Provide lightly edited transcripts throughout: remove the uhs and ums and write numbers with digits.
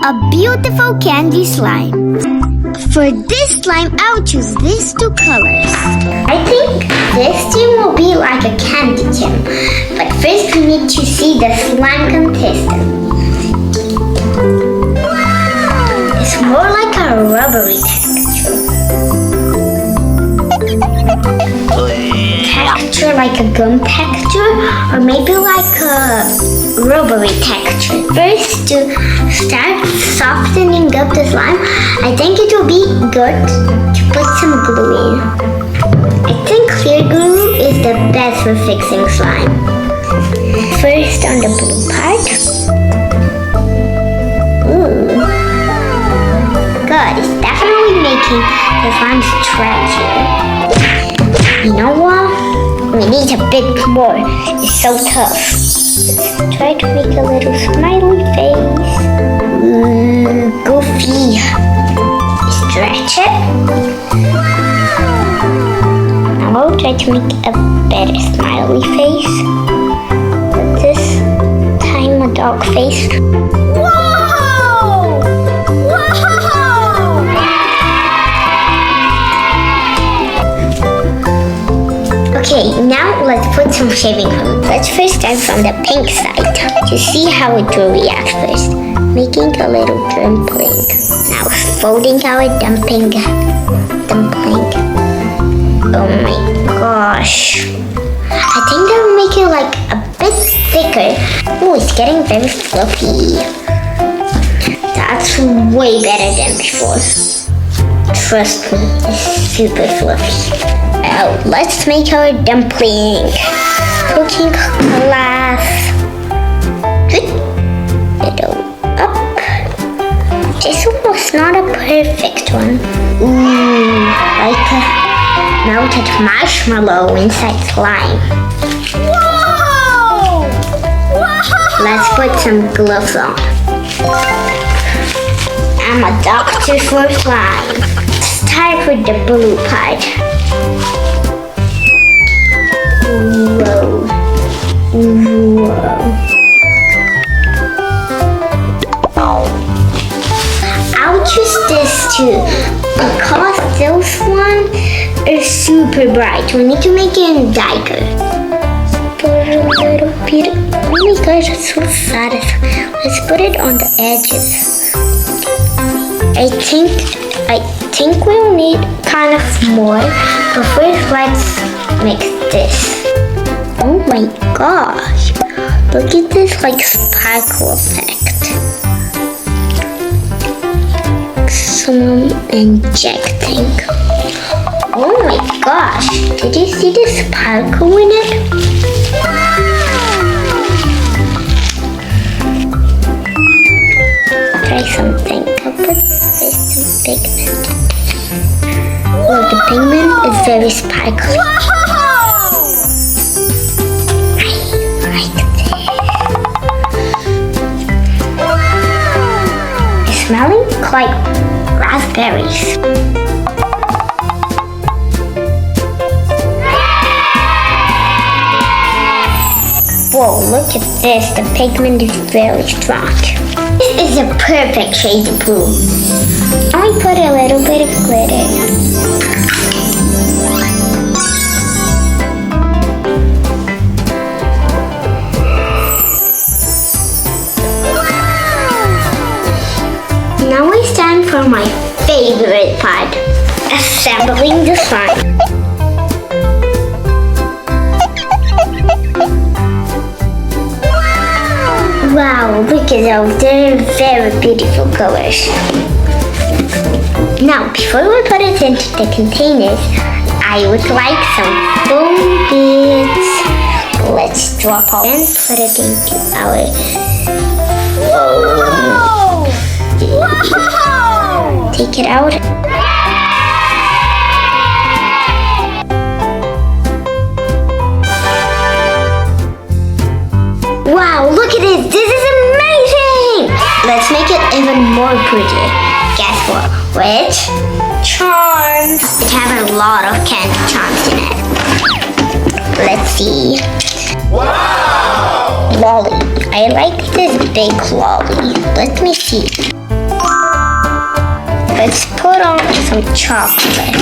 a beautiful candy slime. For this slime, I'll choose these two colors. I think this team will be like a candy team. But first we need to see the slime contestant. It's more like a rubbery texture like a gum texture, or maybe like a rubbery texture. First, to start softening up the slime, I think it will be good to put some glue in. I think clear glue is the best for fixing slime. First on the blue part. Ooh. Good, it's definitely making the slime stretchier. You know what? We need a bit more. It's so tough. Let's try to make a little smiley face. Goofy. Stretch it. Now I'll try to make a better smiley face. But this time a dog face. Whoa! Whoa! Okay, now let's put some shaving foam. Let's first start from the pink side to see how it will react first. Making a little dumpling. Now folding our dumpling. Oh my gosh. I think that will make it like a bit thicker. Oh, it's getting very fluffy. That's way better than before. Trust me, it's super fluffy. Now, let's make our dumpling. Cooking class. Little up. This one was not a perfect one. Ooh, like a melted marshmallow inside slime. Whoa! Whoa! Let's put some gloves on. I'm a doctor for slime. Start with the blue part. Whoa. Whoa. I'll choose this too because this one is super bright. We need to make it in darker. Put a little bit. Oh my gosh, it's so satisfying. Let's put it on the edges. I think we'll need kind of more, but first let's mix this. Oh my gosh, look at this like sparkle effect. Some injecting. Oh my gosh, did you see the sparkle in it? Try something. I'll put some pigment. Well, the pigment is very sparkly. I like this. It's smelling like raspberries. Whoa, look at this. The pigment is very strong. This is a perfect shade of blue. I put a little bit of glitter. Now it's time for my favorite part, assembling the slime. Wow, look at those, they're very beautiful colors. Now, before we put it into the containers, I would like some foam bits. Let's drop off and put it into our... Whoa! Whoa! Take it out. Wow, look at this! This is amazing! Let's make it even more pretty. Guess what? Which? Charms! It has a lot of candy charms in it. Let's see. Wow! Lolly. I like this big lolly. Let me see. let's put on some chocolate.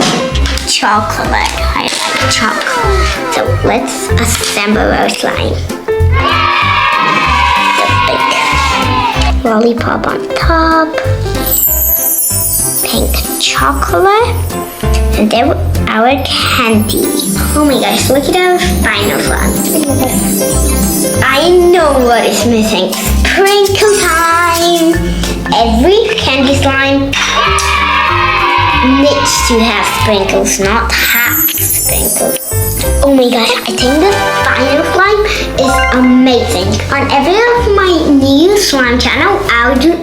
Chocolate. I like chocolate. So let's assemble our slime. The big lollipop on top. Pink chocolate. And then our candy. Oh my gosh, look at our final slime. I know what is missing. Sprinkle time. Every candy slime needs to have sprinkles, not half sprinkles. Oh my gosh, I think the final slime is amazing. On every of my new slime channel, I'll do